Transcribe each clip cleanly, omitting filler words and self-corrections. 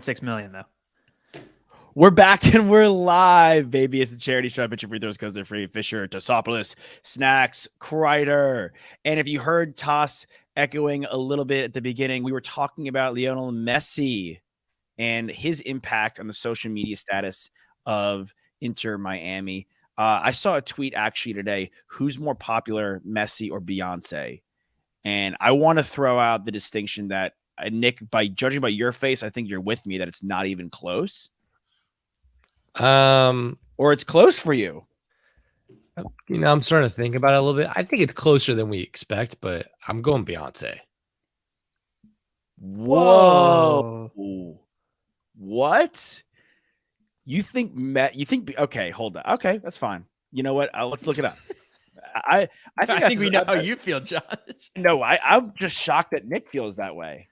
6 million though. We're back and we're live, baby. It's the charity stripe. Pitch your free throws because they're free. Fisher, Tosopoulos, Snacks, Kreider. And if you heard Toss echoing a little bit at the beginning, we were talking about Lionel Messi and his impact on the social media status of Inter Miami. I saw a tweet actually today. Who's more popular, Messi or Beyonce? And I want to throw out the distinction that, Nick, by judging by your face, I think you're with me that it's not even close. Or it's close for you. I'm starting to think about it a little bit. I think it's closer than we expect, but I'm going Beyonce. Whoa. What? You think okay, hold on. Okay, that's fine. You know what? Let's look it up. I think we know how you feel, Josh. No, I'm just shocked that Nick feels that way.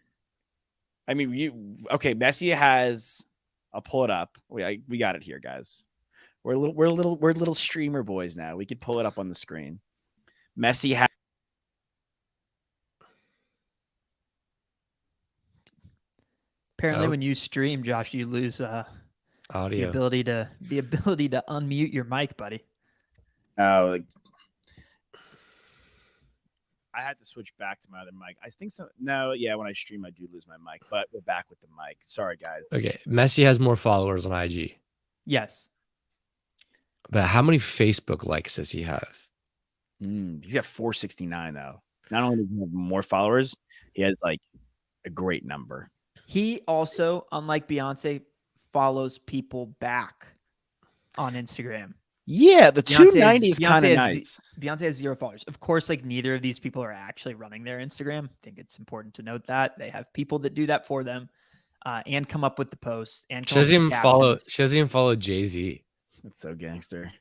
I mean, Messi has. I'll pull it up. We got it here, guys. We're little streamer boys now. We could pull it up on the screen. Messi has. Apparently, when you stream, Josh, you lose audio. the ability to unmute your mic, buddy. Oh, I had to switch back to my other mic. I think so. No, yeah, when I stream, I do lose my mic, but we're back with the mic. Sorry, guys. Okay, Messi has more followers on IG. Yes. But how many Facebook likes does he have? He's got 469, though. Not only does he have more followers, he has, like, a great number. He also, unlike Beyonce, follows people back on Instagram. Yeah, the 290 is kind of nice. Beyonce has 0 followers. Of course, like neither of these people are actually running their Instagram. I think it's important to note that they have people that do that for them, and come up with the posts. And she doesn't even follow. She doesn't even follow Jay-Z. That's so gangster.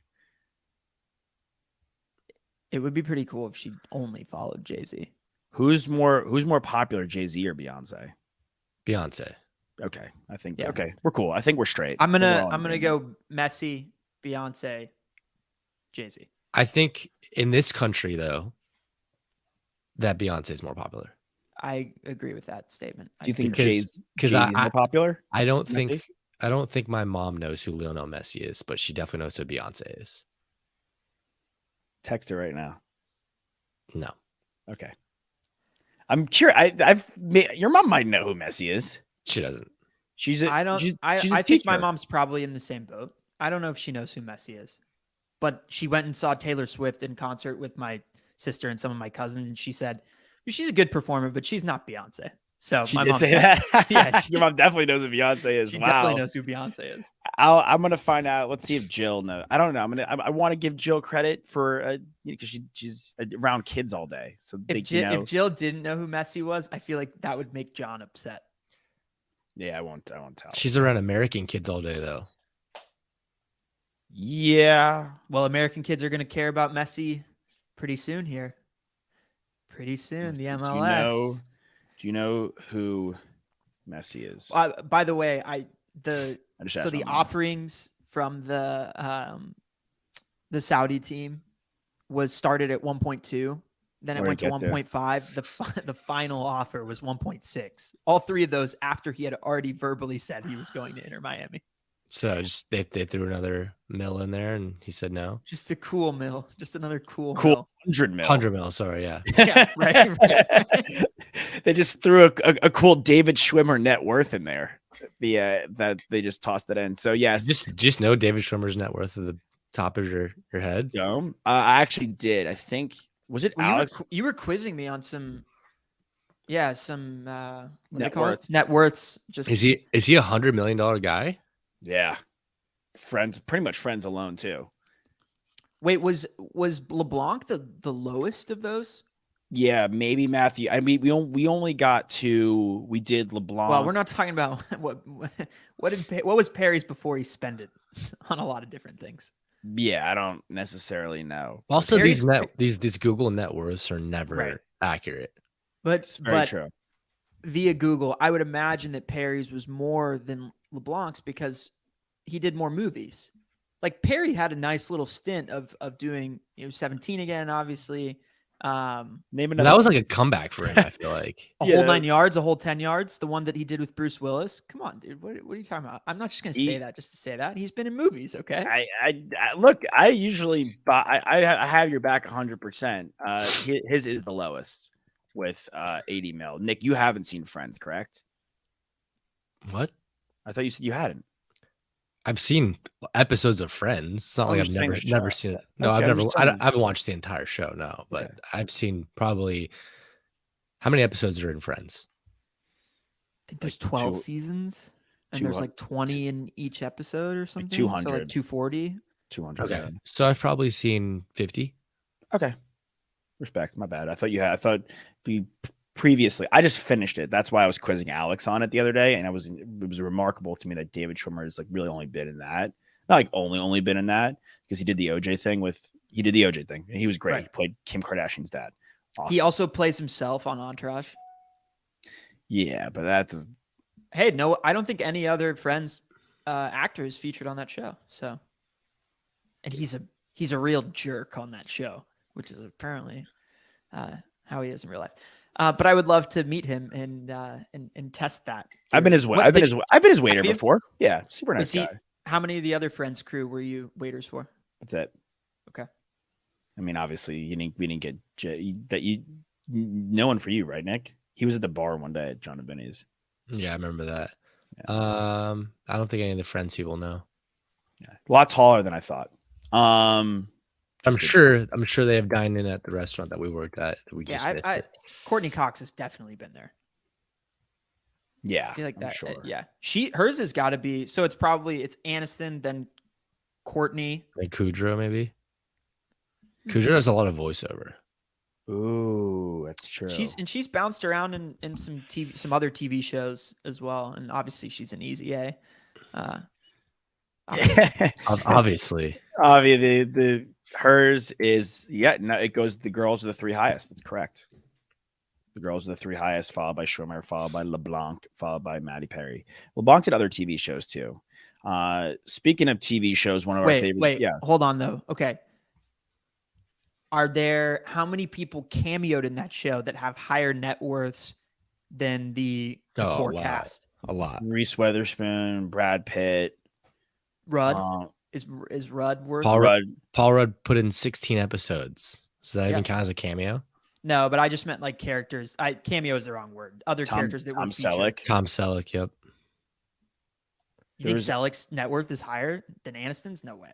It would be pretty cool if she only followed Jay-Z. Who's more popular, Jay-Z or Beyonce? Beyonce. Okay, I think. Yeah. Okay, we're cool. I think we're straight. I'm gonna go Messi, Beyonce, Jay-Z. I think in this country, though, that Beyonce is more popular. I agree with that statement. Do you think Jay-Z is more popular? I don't think my mom knows who Lionel Messi is, but she definitely knows who Beyonce is. Text her right now. No. Okay. I'm curious. Your mom might know who Messi is. She doesn't. I think my mom's probably in the same boat. I don't know if she knows who Messi is, but she went and saw Taylor Swift in concert with my sister and some of my cousins, and she said she's a good performer, but she's not Beyonce. So she did say that. Yeah, your mom definitely knows who Beyonce is. She definitely knows who Beyonce is. I'm gonna find out. Let's see if Jill knows. I don't know. I want to give Jill credit for because she's around kids all day. So if Jill didn't know who Messi was, I feel like that would make John upset. Yeah, I won't tell. She's around American kids all day, though. Yeah. Well, American kids are gonna care about Messi pretty soon here. Pretty soon, the MLS. Do you know who Messi is? By the way, the offerings from the Saudi team was started at 1.2, then it went to 1.5. The final offer was 1.6. All three of those after he had already verbally said he was going to Inter Miami. So just they threw another mil in there, and he said no. Just a cool mil, just another cool mil. 100 mil. Sorry, yeah. Yeah, right. They just threw a cool David Schwimmer net worth in there. That they just tossed it in. So yes, just know David Schwimmer's net worth at the top of your head. Dome. I actually did. I think was it Alex? You were quizzing me on some. Yeah, some net worths. Net worths. Just is he $100 million guy? Yeah, friends, pretty much friends alone too. Wait, was LeBlanc the lowest of those? Yeah, maybe Matthew. I mean, we only got to we did LeBlanc. Well, we're not talking about what was Perry's before he spent it on a lot of different things. Yeah, I don't necessarily know. Also, these Google net worths are never accurate. But very true. Via Google, I would imagine that Perry's was more than LeBlanc's because he did more movies. Like Perry had a nice little stint of doing 17 again, obviously. Name another. That was like a comeback for him. I feel like a whole 9 yards, a whole 10 yards. The one that he did with Bruce Willis. Come on, dude. What are you talking about? I'm not just gonna say that just to say that. He's been in movies. Okay. I look. I usually I have your back 100%. His is the lowest with 80 mil. Nick, you haven't seen Friends, correct? what? I thought you said you hadn't. I've seen episodes of Friends. It's not like I've never seen it. No, Okay, I haven't watched the entire show. No, but Okay. I've seen probably how many episodes are in Friends? I think there's 12 seasons, and there's like 20 in each episode or something. 200. So like 240. 200. Okay, Yeah. so I've probably seen 50. Okay. Respect. My bad. I thought previously. I just finished it. That's why I was quizzing Alex on it the other day, and it was remarkable to me that David Schwimmer has like really only been in that. Not like only been in that, because he did the OJ thing, and he was great. Right. He played Kim Kardashian's dad. Awesome. He also plays himself on Entourage. Yeah, but that's Hey, no, I don't think any other Friends actor is featured on that show. So, and he's a real jerk on that show, which is apparently how he is in real life. But I would love to meet him and test that. I've been his waiter before. Yeah, super nice guy. How many of the other Friends crew were you waiters for? That's it. Okay. I mean, obviously, we didn't get no one for you, right, Nick? He was at the bar one day at John and Benny's. Yeah, I remember that. Yeah. I don't think any of the Friends people know. Yeah. A lot taller than I thought. I'm sure they have dined in at the restaurant that we worked at. We just missed it. Courtney Cox has definitely been there. Yeah, I feel like that. Sure. Yeah, hers has got to be. So it's Aniston, then Courtney, and Kudrow maybe. Kudrow has a lot of voiceover. Ooh, that's true. She's bounced around in some other TV shows as well, and obviously she's an easy A. Obviously. The hers is it goes the girls are the 3 highest. That's correct. The girls are the 3 highest, followed by Schwimmer, followed by LeBlanc, followed by Matty Perry. LeBlanc did other TV shows too. Speaking of TV shows, one of our favorites. Wait, hold on though. Okay. How many people cameoed in that show that have higher net worths than the core cast? A lot. Reese Witherspoon, Brad Pitt. Rudd is Rudd worth? Paul Rudd put in 16 episodes. Does that even count as a cameo? No, but I just meant like characters. Cameo is the wrong word. Other characters that were featured. Tom Selleck, yep. You think Selleck's net worth is higher than Aniston's? No way.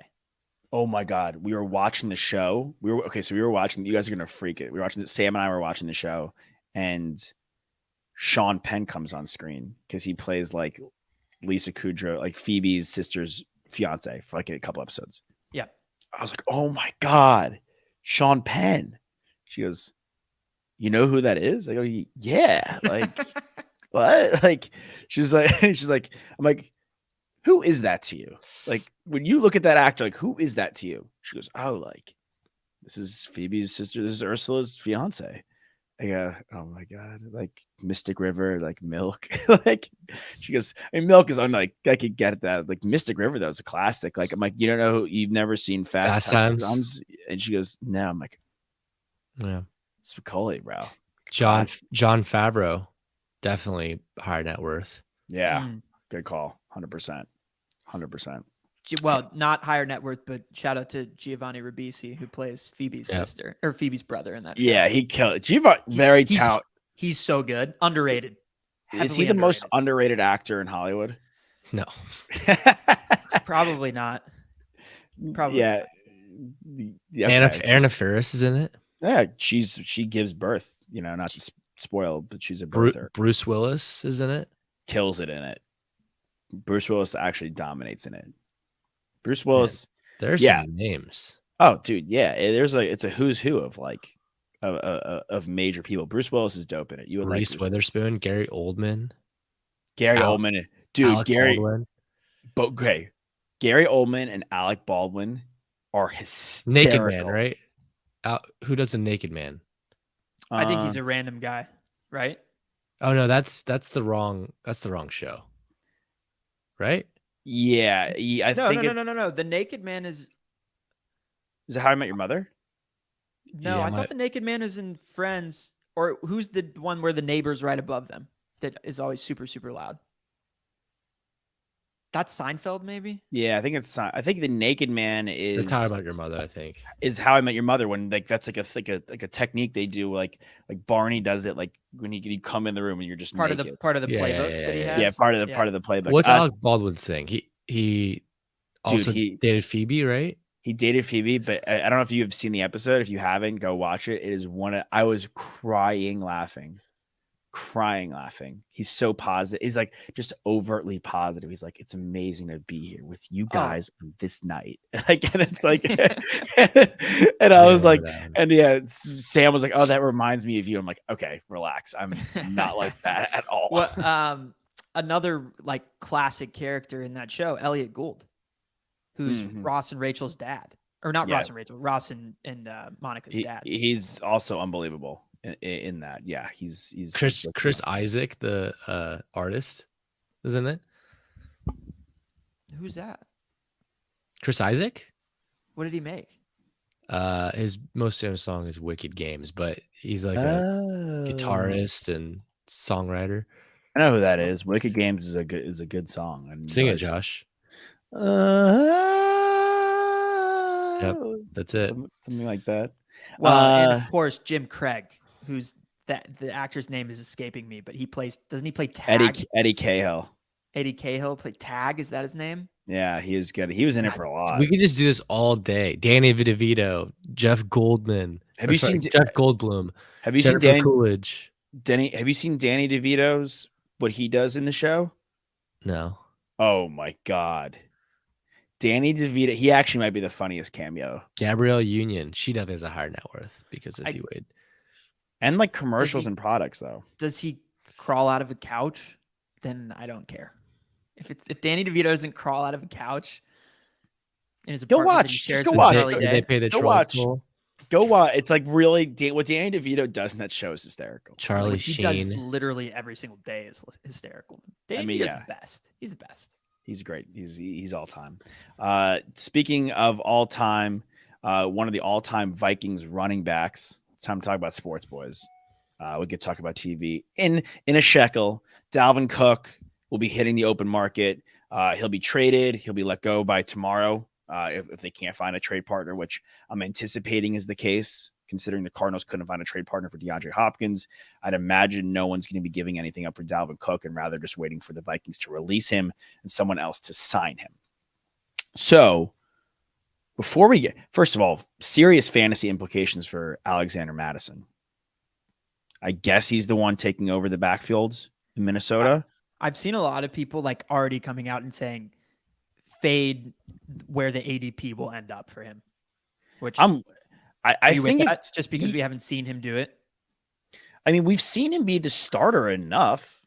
Oh my God. We were watching the show. We were watching, you guys are going to freak it. Sam and I were watching the show, and Sean Penn comes on screen because he plays like Lisa Kudrow, like Phoebe's sister's fiance for like a couple episodes. Yeah. I was like, oh my God, Sean Penn. She goes, you know who that is? I go, yeah. Like, what? Like, she's like, I'm like, who is that to you? Like, when you look at that actor, like, who is that to you? She goes, oh, like, this is Phoebe's sister. This is Ursula's fiance. I go, oh my God, like Mystic River, like Milk. Like, she goes, I mean, Milk is on, like, I could get that. Like, Mystic River, that was a classic. Like, I'm like, you don't know, you've never seen Fast Times? And she goes, no. I'm like, yeah, Spicoli, bro. John Favreau, definitely higher net worth. Yeah, good call. 100%. Well, not higher net worth, but shout out to Giovanni Ribisi, who plays Phoebe's sister or Phoebe's brother in that show. Yeah, he killed it. Giovanni, talented. He's so good. Underrated. Is he the most underrated actor in Hollywood? No. Probably not. Probably. Yeah. Okay. Anna Faris is in it. Yeah, she gives birth, not to spoil, but she's a birther. Bruce Willis is in it. Kills it in it. Bruce Willis actually dominates in it. Bruce Willis. There's some names. Oh, dude, yeah. It's a who's who of like of major people. Bruce Willis is dope in it. You would Reese Witherspoon, Gary Oldman. Oldman, dude. Alec Baldwin. Okay, Gary Oldman and Alec Baldwin are hysterical. Naked Man, right? Who does a Naked Man? I think he's a random guy, right? Oh no, that's the wrong show. Right? Yeah, I think no. The Naked Man is it How I Met Your Mother? No, Yeah, I thought the Naked Man is in Friends, or who's the one where the neighbor's right above them that is always super, super loud? That's Seinfeld, maybe? Yeah, I think the Naked Man That's How I is Met Your Mother, I think. How I Met Your Mother, when like that's like a technique they do, like Barney does it, like when you come in the room and you're just Part naked. of the Yeah, playbook that he yeah. has. Yeah, part of the playbook. What's Alec Baldwin's thing? He Dude, also dated Phoebe, right? he dated Phoebe, but I don't know if you have seen the episode. If you haven't, go watch it. It is I was crying laughing. He's so positive. He's like just overtly positive. He's like, it's amazing to be here with you guys on this night. Like, and it's like, and I was like, and yeah, Sam was like, oh, that reminds me of you. I'm like, okay, relax. I'm not like that at all. Well, another like classic character in that show, Elliot Gould, who's Ross and Rachel's dad, or not Ross and Rachel, Ross and Monica's dad. He's also unbelievable in that. Yeah, he's Chris Isaac, the artist, isn't it? Who's that? Chris Isaac? What did he make? His most famous song is Wicked Games, but he's like a guitarist and songwriter. I know who that is. Wicked Games is a good song. Sing it, Josh. Yep, that's it. Something like that. Well, and of course Jim Craig, who's the actor's name is escaping me, but doesn't he play Tag? Eddie Cahill. Eddie Cahill played Tag. Is that his name? Yeah, he is good. He was in it for a lot. We could just do this all day. Danny DeVito, Jeff Goldman. Have you seen Jeff Goldblum? Have you Jennifer seen Danny Coolidge? Have you seen Danny DeVito's what he does in the show? No. Oh my god. Danny DeVito, he actually might be the funniest cameo. Gabrielle Union, she definitely has a higher net worth because of D-Wade. And like commercials and products, though. Does he crawl out of a couch? Then I don't care. If Danny DeVito doesn't crawl out of a couch in his apartment, go watch. They pay the troll. Go watch. It's like really what Danny DeVito does in that show is hysterical. Charlie Sheen. He does literally every single day is hysterical. Danny is the best. He's the best. He's great. He's all time. Speaking of all time, one of the all time Vikings running backs. It's time to talk about sports, boys. We could talk about TV in a shekel. Dalvin Cook will be hitting the open market. He'll be traded. He'll be let go by tomorrow if they can't find a trade partner, which I'm anticipating is the case, considering the Cardinals couldn't find a trade partner for DeAndre Hopkins. I'd imagine no one's going to be giving anything up for Dalvin Cook and rather just waiting for the Vikings to release him and someone else to sign him. So before we get, first of all, serious fantasy implications for Alexander Mattison. I guess he's the one taking over the backfields in Minnesota. I've seen a lot of people like already coming out and saying fade where the ADP will end up for him. Which I think that's just because we haven't seen him do it. I mean, we've seen him be the starter enough.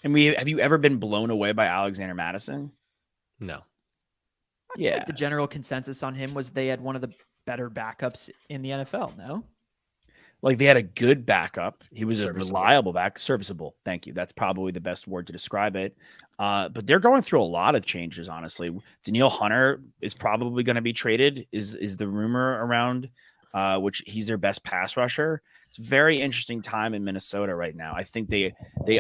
And have you ever been blown away by Alexander Mattison? No. Yeah. Like the general consensus on him was they had one of the better backups in the NFL. No. Like they had a good backup. He was a reliable back, serviceable. Thank you. That's probably the best word to describe it. But they're going through a lot of changes, honestly. Danielle Hunter is probably going to be traded, is the rumor around, which he's their best pass rusher. It's a very interesting time in Minnesota right now. I think they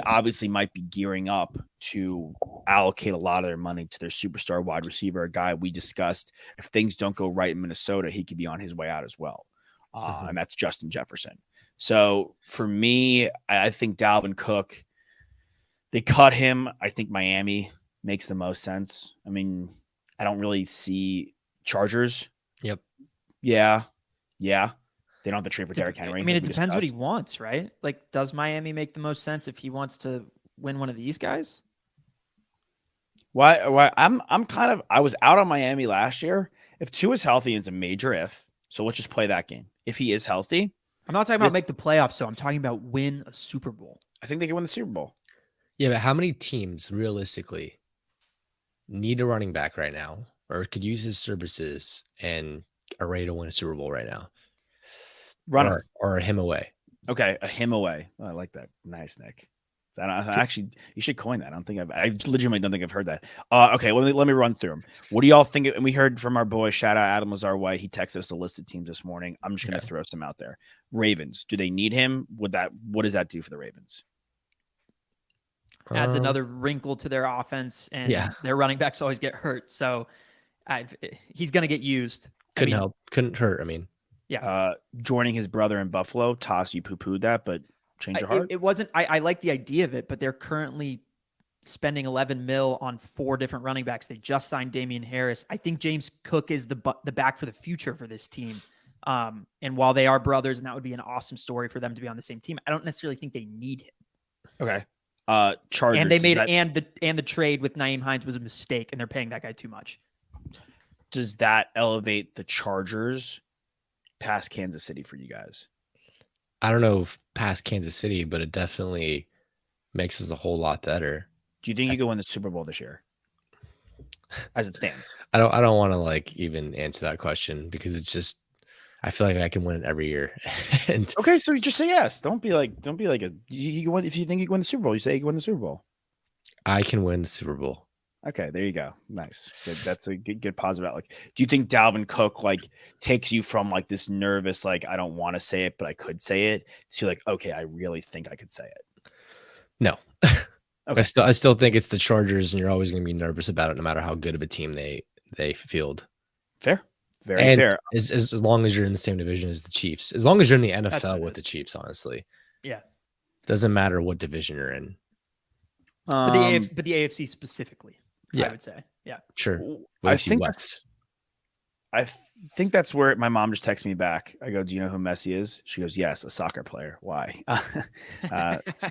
obviously might be gearing up to allocate a lot of their money to their superstar wide receiver, a guy we discussed. If things don't go right in Minnesota, he could be on his way out as well. And that's Justin Jefferson. So for me, I think Dalvin Cook, they cut him. I think Miami makes the most sense. I mean, I don't really see Chargers. Yep. Yeah. They don't have to trade for Derrick Henry. I mean, it depends what he wants, right? Like, does Miami make the most sense if he wants to win one of these guys? Why? I was out on Miami last year. If Tua is healthy, it's a major if. So let's just play that game. If he is healthy. I'm not talking about make the playoffs, so I'm talking about win a Super Bowl. I think they can win the Super Bowl. Yeah, but how many teams realistically need a running back right now or could use his services and are ready to win a Super Bowl right now? Runner. Or him away. Okay, a him away. Oh, I like that. Nice, Nick. Actually, you should coin that. I legitimately don't think I've heard that. Okay, let me run through them. What do y'all think? And we heard from our boy, shout out Adam Lazar White. He texted us a list of teams this morning. I'm just going to throw some out there. Ravens, do they need him? What does that do for the Ravens? Adds another wrinkle to their offense, and their running backs always get hurt. So he's going to get used. Couldn't hurt. I mean, joining his brother in Buffalo, Toss, you poo-pooed that, but change your heart. It wasn't. I like the idea of it, but they're currently spending 11 mil on 4 different running backs. They just signed Damian Harris. I think James Cook is the back for the future for this team. And while they are brothers, and that would be an awesome story for them to be on the same team, I don't necessarily think they need him. Okay. Chargers. And they made the trade with Nyheim Hines was a mistake, and they're paying that guy too much. Does that elevate the Chargers past Kansas City for you guys? I don't know if past Kansas City, but it definitely makes us a whole lot better. Do you think you could win the Super Bowl this year, as it stands? I don't want to even answer that question because it's just I feel like I can win it every year. Okay, so you just say yes. Don't be like you win. If you think you can win the Super Bowl, you say you can win the Super Bowl. I can win the Super Bowl. Okay, there you go. Nice. Good. That's a good positive outlook. Do you think Dalvin Cook takes you from this nervous I don't want to say it but I could say it to okay, I really think I could say it? No. Okay. I still think it's the Chargers, and you're always going to be nervous about it no matter how good of a team they field. Fair. Very fair. As long as you're in the same division as the Chiefs. As long as you're in the NFL with the Chiefs, honestly. Yeah. Doesn't matter what division you're in. But the AFC specifically. Yeah. I would say. Yeah. Sure. I think that's where my mom just texted me back. I go, do you know who Messi is? She goes, yes, a soccer player. Why? Pass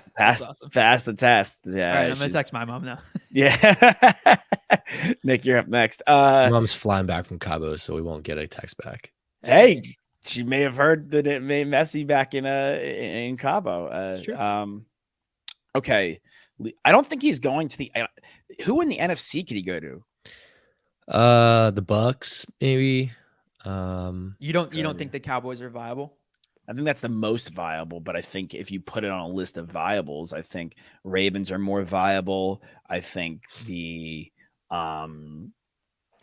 the test. Yeah. All right, I'm going to text my mom now. Yeah. Nick, you're up next. My mom's flying back from Cabo, so we won't get a text back. Hey, she may have heard that it made Messi back in Cabo. Sure. Okay. I don't think he's going to who in the NFC could he go to? The Bucks, maybe. You don't think the Cowboys are viable? I think that's the most viable, but I think if you put it on a list of viables, I think Ravens are more viable. I think I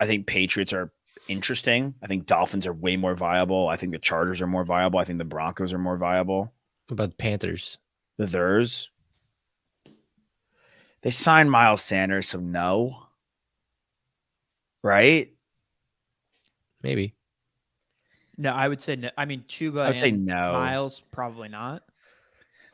think Patriots are interesting. I think Dolphins are way more viable. I think the Chargers are more viable. I think the Broncos are more viable. What about the Panthers? The Thurs. They signed Miles Sanders, so no. Right? Maybe. No, I would say no. I mean, Chuba. I would say no. Miles, probably not.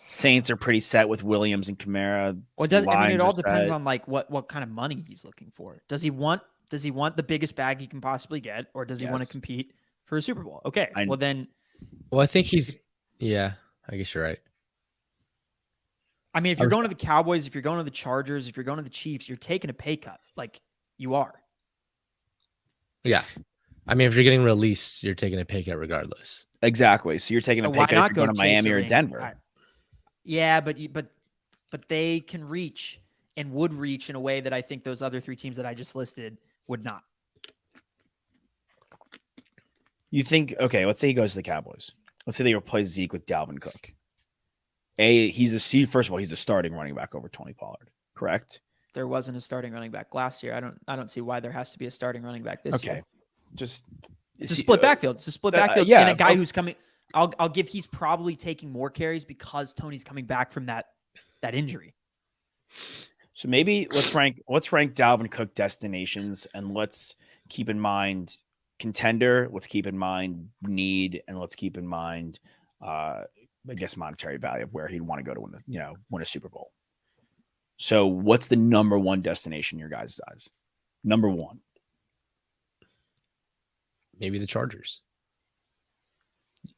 Saints are pretty set with Williams and Kamara. Well, it all depends on what kind of money he's looking for. Does he want the biggest bag he can possibly get, or does he want to compete for a Super Bowl? Okay, Well, I think yeah, I guess you're right. I mean, if you're going to the Cowboys, if you're going to the Chargers, if you're going to the Chiefs, you're taking a pay cut. You are. Yeah. I mean, if you're getting released, you're taking a pay cut regardless. Exactly. So you're taking a pay cut if you're going to Miami or Denver. Yeah, but they can reach and would reach in a way that I think those other 3 teams that I just listed would not. You think, okay, let's say he goes to the Cowboys. Let's say they replace Zeke with Dalvin Cook. First of all, he's the starting running back over Tony Pollard, correct? There wasn't a starting running back last year. I don't see why there has to be a starting running back this year. Just it's a split backfield. It's a split backfield. And a guy who's coming. I'll give he's probably taking more carries because Tony's coming back from that injury. So maybe let's rank Dalvin Cook destinations, and let's keep in mind contender. Let's keep in mind need, and let's keep in mind I guess monetary value of where he'd want to go to win a Super Bowl. So what's the number one destination in your guys' eyes? Number one. Maybe the Chargers.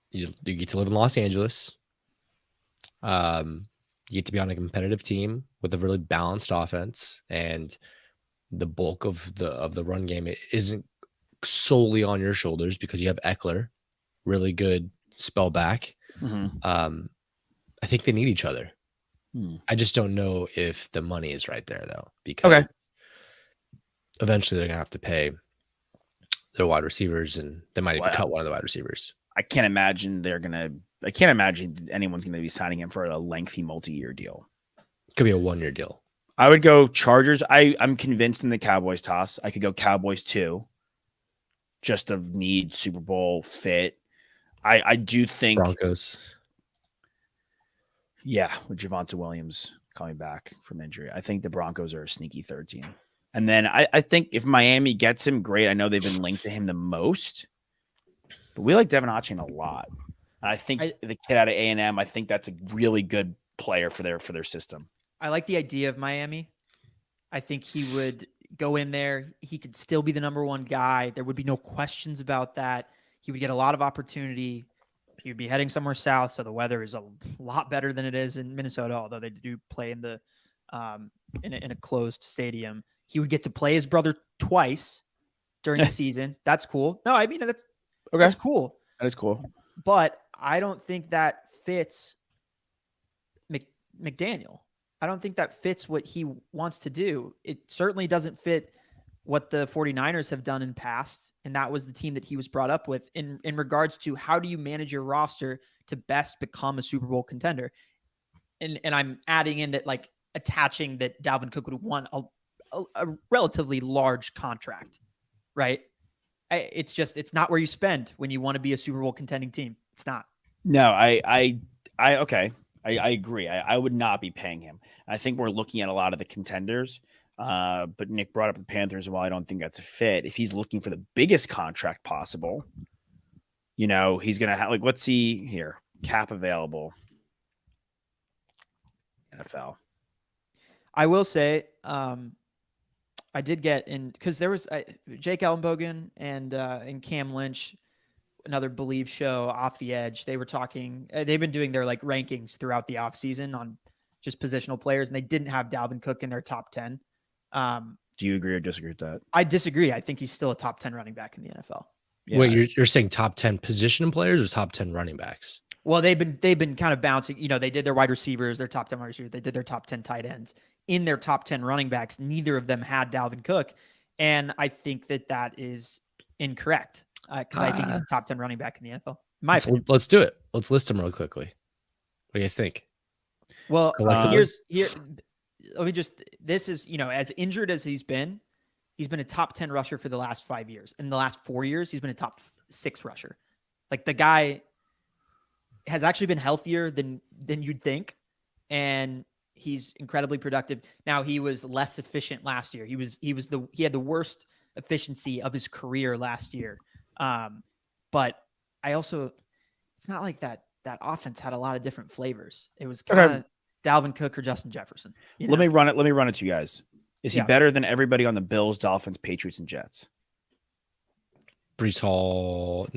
You get to live in Los Angeles. You get to be on a competitive team with a really balanced offense, and the bulk of the run game isn't solely on your shoulders because you have Eckler, really good spell back. Mm-hmm. I think they need each other. I just don't know if the money is right there though, because eventually they're gonna have to pay their wide receivers, and they might even cut one of the wide receivers. I can't imagine anyone's gonna be signing him for a lengthy multi-year deal. Could be a 1-year deal. I would go Chargers. I'm convinced in the Cowboys toss. I could go Cowboys too. Just of need, Super Bowl fit. I do think Broncos. Yeah, with Javonte Williams coming back from injury. I think the Broncos are a sneaky third team. And then I think if Miami gets him, great. I know they've been linked to him the most. But we like Devin Achane a lot. And I think the kid out of A&M, I think that's a really good player for their system. I like the idea of Miami. I think he would go in there. He could still be the number one guy. There would be no questions about that. He would get a lot of opportunity. He would be heading somewhere south, so the weather is a lot better than it is in Minnesota, although they do play in the in a closed stadium. He would get to play his brother twice during the season. That's cool. No, I mean that's cool. That is cool. But I don't think that fits McDaniel. I don't think that fits what he wants to do. It certainly doesn't fit what the 49ers have done in past. And that was the team that he was brought up with in regards to how do you manage your roster to best become a Super Bowl contender. And I'm adding in that, like, attaching that Dalvin Cook would want a relatively large contract, right? It's not where you spend when you want to be a Super Bowl contending team. It's not. No, okay. I agree. I would not be paying him. I think we're looking at a lot of the contenders. But Nick brought up the Panthers, and while I don't think that's a fit, if he's looking for the biggest contract possible, he's going to have, like, let's see here, cap available. NFL. I will say, I did get in because there was Jake Ellenbogen and Cam Lynch, another Believe show, Off the Edge. They were talking. They've been doing their like rankings throughout the offseason on just positional players, and they didn't have Dalvin Cook in their top 10. Do you agree or disagree with that? I disagree. I think he's still a top 10 running back in the NFL. Yeah. Wait, you're saying top 10 position players or top 10 running backs? Well, they've been kind of bouncing. They did their wide receivers, their top 10 wide receivers. They did their top 10 tight ends. In their top 10 running backs, neither of them had Dalvin Cook. And I think that is incorrect because I think he's a top 10 running back in the NFL. Let's do it. Let's list them real quickly. What do you guys think? Well, let me just, this is, as injured as he's been a top 10 rusher for the last 5 years. In the last 4 years, he's been a top 6 rusher. Like, the guy has actually been healthier than you'd think. And he's incredibly productive. Now, he was less efficient last year. He had the worst efficiency of his career last year. But it's not like that offense had a lot of different flavors. It was kind of Dalvin Cook or Justin Jefferson. Let me run it to you guys. Is he better than everybody on the Bills, Dolphins, Patriots, and Jets? Brees Hall.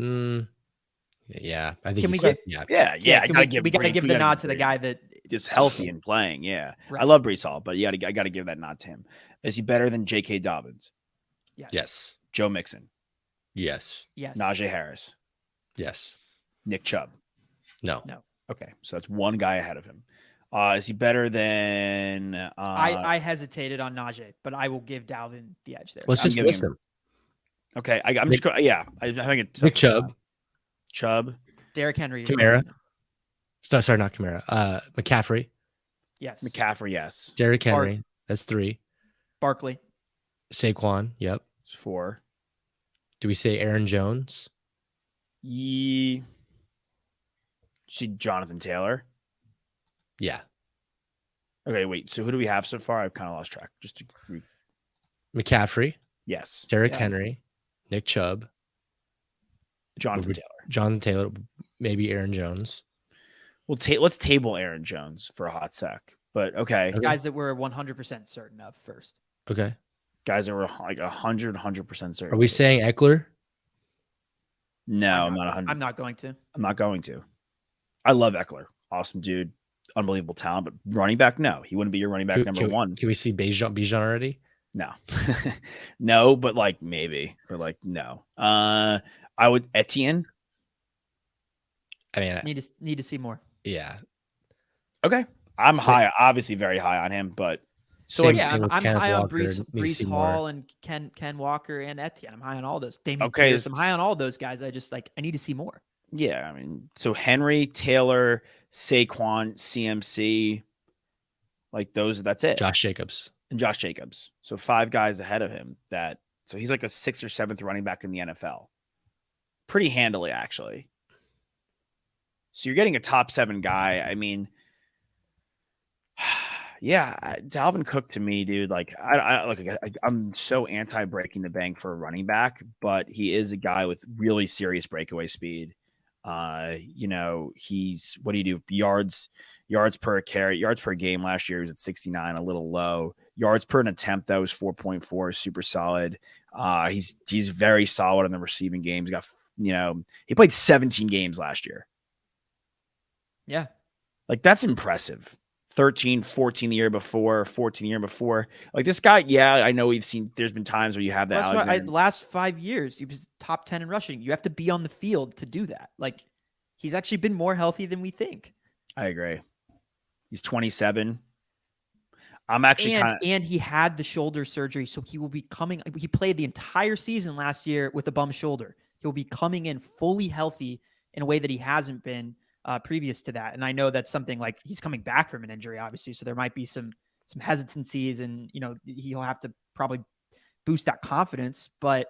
Yeah, I think. We got to give the nod to the guy that is healthy and playing. Yeah, right. I love Brees Hall, but I got to give that nod to him. Is he better than J.K. Dobbins? Yes. Joe Mixon? Yes. Najee Harris? Yes. Nick Chubb? No. Okay, so that's one guy ahead of him. Is he better than? I hesitated on Najee, but I will give Dalvin the edge there. Let's just list them. Okay, I'm just going. Yeah, I think it's Nick Chubb, Derrick Henry, Kamara. No, sorry, not Kamara. McCaffrey. Yes. McCaffrey. Yes. Derrick Henry. That's 3. Barkley. Saquon. Yep. It's 4. Do we say Aaron Jones? See Jonathan Taylor. Yeah. Okay, wait. So who do we have so far? I've kind of lost track. McCaffrey. Yes. Derrick Henry. Nick Chubb. Jonathan Taylor. Maybe Aaron Jones. Well, let's table Aaron Jones for a hot sec. But okay. Guys that we're 100% certain of first. Okay. Guys that were like 100% certain. Are we saying Eckler? No, I'm not 100. I'm not going to. I'm not going to. I love Eckler. Awesome dude. Unbelievable talent. But running back, no. He wouldn't be your running back number 1. Can we see Bijan already? No. No, but like maybe. But like no. I would Etienne. I mean, need to see more. Yeah. Okay. I'm high, obviously very high on him, but so I'm high on Brees Hall and Ken Walker and Etienne. I'm high on all those. Damian Pierce, I'm high on all those guys. I need to see more. Yeah, I mean, so Henry, Taylor, Saquon, CMC. Like that's it. Josh Jacobs. And Josh Jacobs. So 5 guys ahead of him. So he's like a 6th or 7th running back in the NFL. Pretty handily, actually. So you're getting a top 7 guy. I mean, yeah, Dalvin Cook to me, dude. Like, I'm so anti breaking the bank for a running back, but he is a guy with really serious breakaway speed. He's what do you do? Yards per carry, yards per game last year he was at 69, a little low. Yards per an attempt, that was 4.4, super solid. He's very solid in the receiving games. He played 17 games last year. Yeah. Like, that's impressive. 13, 14 the year before, 14 the year before. Like, this guy, yeah, I know there's been times where you have that. The last 5 years, he was top 10 in rushing. You have to be on the field to do that. Like, he's actually been more healthy than we think. I agree. He's 27. I'm actually and he had the shoulder surgery, so he will be coming. He played the entire season last year with a bum shoulder. He'll be coming in fully healthy in a way that he hasn't been previous to that. And I know that's something like he's coming back from an injury, obviously. So there might be some hesitancies and, he'll have to probably boost that confidence, but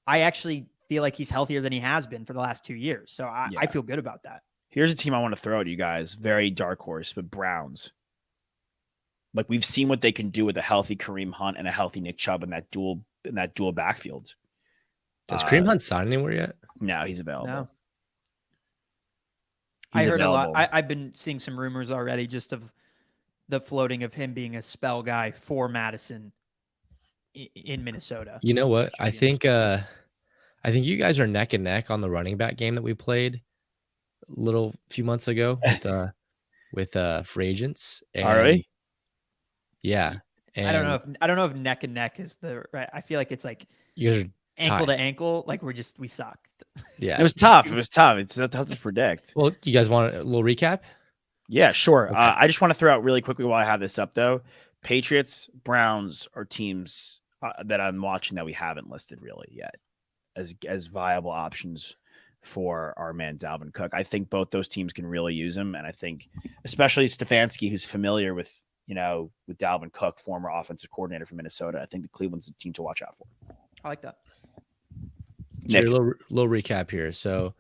I actually feel like he's healthier than he has been for the last 2 years. So I feel good about that. Here's a team I want to throw at you guys. Very dark horse, but Browns. Like, we've seen what they can do with a healthy Kareem Hunt and a healthy Nick Chubb in that dual backfield. Does Kareem Hunt sign anywhere yet? No, he's available. No. I heard available. A lot. I've been seeing some rumors already just of the floating of him being a spell guy for Madison in Minnesota. You know what? I think you guys are neck and neck on the running back game that we played a few months ago with free agents. Already? Yeah. And I don't know if neck and neck is the right. I feel like it's like you guys are ankle to ankle. Like we sucked. Yeah. It was tough. It's tough to predict. Well, you guys want a little recap? Yeah, sure. Okay. I just want to throw out really quickly while I have this up, though. Patriots, Browns are teams that I'm watching that we haven't listed really yet as viable options for our man Dalvin Cook. I think both those teams can really use him, and I think especially Stefanski, who's familiar with Dalvin Cook, former offensive coordinator for Minnesota. I think the Cleveland's the team to watch out for. I like that. So a little recap here. So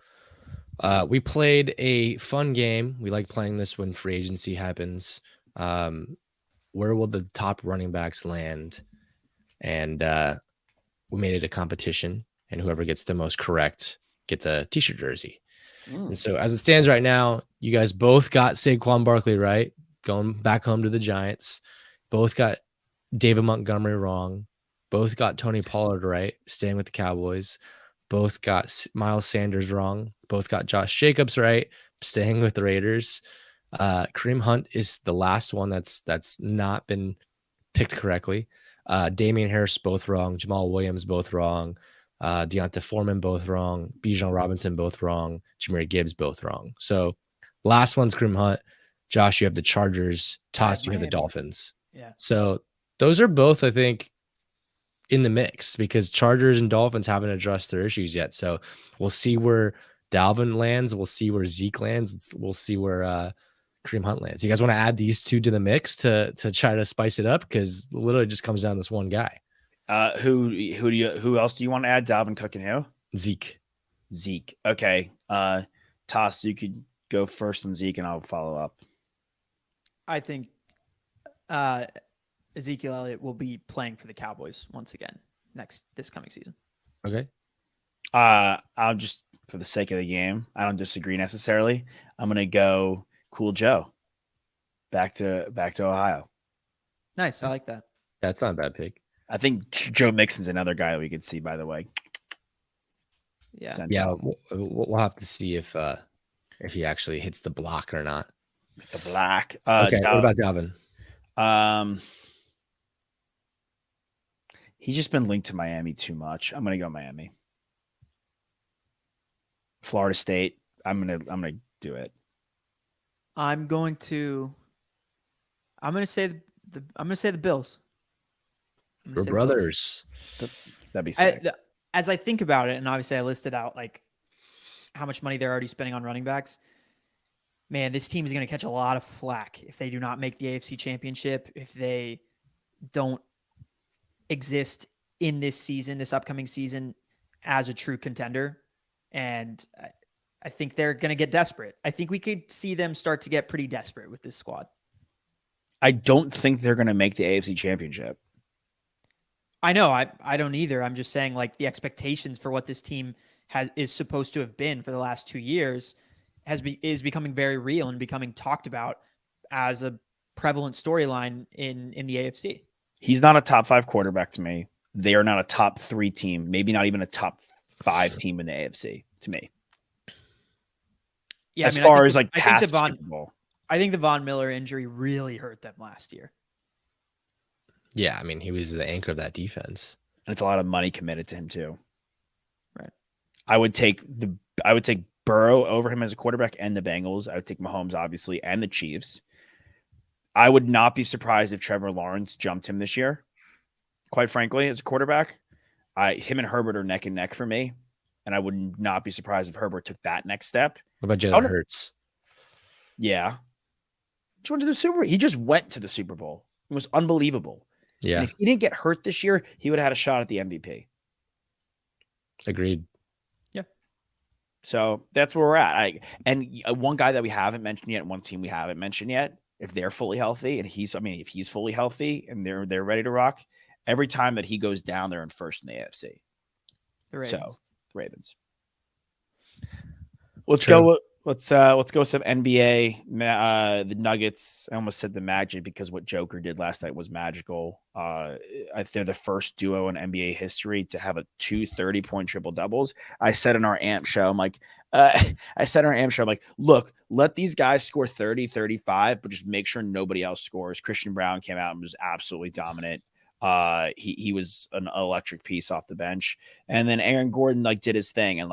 we played a fun game. We like playing this when free agency happens. Where will the top running backs land? And we made it a competition, and whoever gets the most correct gets a t-shirt jersey. And so as it stands right now, you guys both got Saquon Barkley right, going back home to the Giants. Both got David Montgomery wrong. Both got Tony Pollard right, staying with the Cowboys. Both got Miles Sanders wrong. Both got Josh Jacobs right, staying with the Raiders. Kareem Hunt is the last one that's not been picked correctly. Damian Harris both wrong. Jamal Williams both wrong. Deonta Foreman both wrong. Bijan Robinson both wrong. Jahmyr Gibbs both wrong. So last one's Kareem Hunt. Josh, you have the Chargers. Toss, you have the Dolphins. Yeah. So those are both, I think, in the mix because Chargers and Dolphins haven't addressed their issues yet. So we'll see where Dalvin lands. We'll see where Zeke lands. We'll see where Kareem Hunt lands. You guys want to add these two to the mix to try to spice it up? Because literally just comes down to this one guy. Who else do you want to add? Dalvin Cook and who? Zeke. Okay. Toss, you could go first on Zeke and I'll follow up. I think Ezekiel Elliott will be playing for the Cowboys once again this coming season. Okay. I'll just, for the sake of the game, I don't disagree necessarily. I'm gonna go Cool Joe. Back to Ohio. Nice. I like that. That's not a bad pick. I think Joe Mixon's another guy that we could see, by the way. Yeah. We'll have to see if he actually hits the block or not. The black. Okay. What about Dalvin? He's just been linked to Miami too much. I'm gonna go Miami. Florida State. I'm gonna do it. I'm gonna say the Bills. We're brothers. That'd be sick. As I think about it, and obviously I listed out like how much money they're already spending on running backs. man, this team is going to catch a lot of flack if they do not make the AFC Championship, if they don't exist in this season, this upcoming season, as a true contender. And I think they're going to get desperate. I think we could see them start to get pretty desperate with this squad. I don't think they're going to make the AFC Championship. I know. I don't either. I'm just saying, like, the expectations for what this team is supposed to have been for the last 2 years is becoming very real and becoming talked about as a prevalent storyline in the AFC. He's not a top 5 quarterback to me. They are not a top 3 team, maybe not even a top 5 team in the AFC to me. Yeah, as far as like path to Super Bowl. I think the Von Miller injury really hurt them last year. Yeah, I mean, he was the anchor of that defense. And it's a lot of money committed to him too. Right. I would take Burrow over him as a quarterback and the Bengals. I would take Mahomes, obviously, and the Chiefs. I would not be surprised if Trevor Lawrence jumped him this year. Quite frankly, as a quarterback, him and Herbert are neck and neck for me. And I would not be surprised if Herbert took that next step. What about Jalen Hurts? Yeah. He went to the Super Bowl. He just went to the Super Bowl. It was unbelievable. Yeah. And if he didn't get hurt this year, he would have had a shot at the MVP. Agreed. Yeah. So that's where we're at. One guy that we haven't mentioned yet, one team we haven't mentioned yet, if they're fully healthy and if he's fully healthy and they're ready to rock, every time that he goes down, they're in first in the AFC. The Ravens. So the Ravens. Let's go with some NBA. The Nuggets. I almost said the Magic because what Joker did last night was magical. They're the first duo in NBA history to have 2 30-point triple doubles. I said in our AMP show, I'm like, look, let these guys score 30, 35, but just make sure nobody else scores. Christian Brown came out and was absolutely dominant. He was an electric piece off the bench, and then Aaron Gordon did his thing, and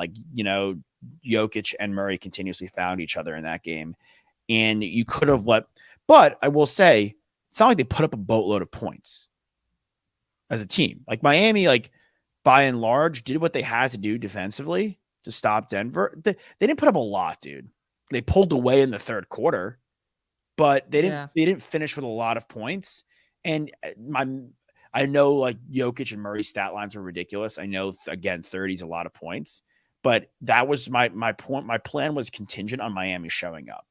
Jokic and Murray continuously found each other in that game, and you could have but I will say it's not like they put up a boatload of points as a team. Miami, by and large, did what they had to do defensively to stop Denver. They didn't put up a lot, dude. They pulled away in the third quarter, but they didn't finish with a lot of points. And I know Jokic and Murray's stat lines are ridiculous. I know, again, 30 is a lot of points, but that was my point. My plan was contingent on Miami showing up,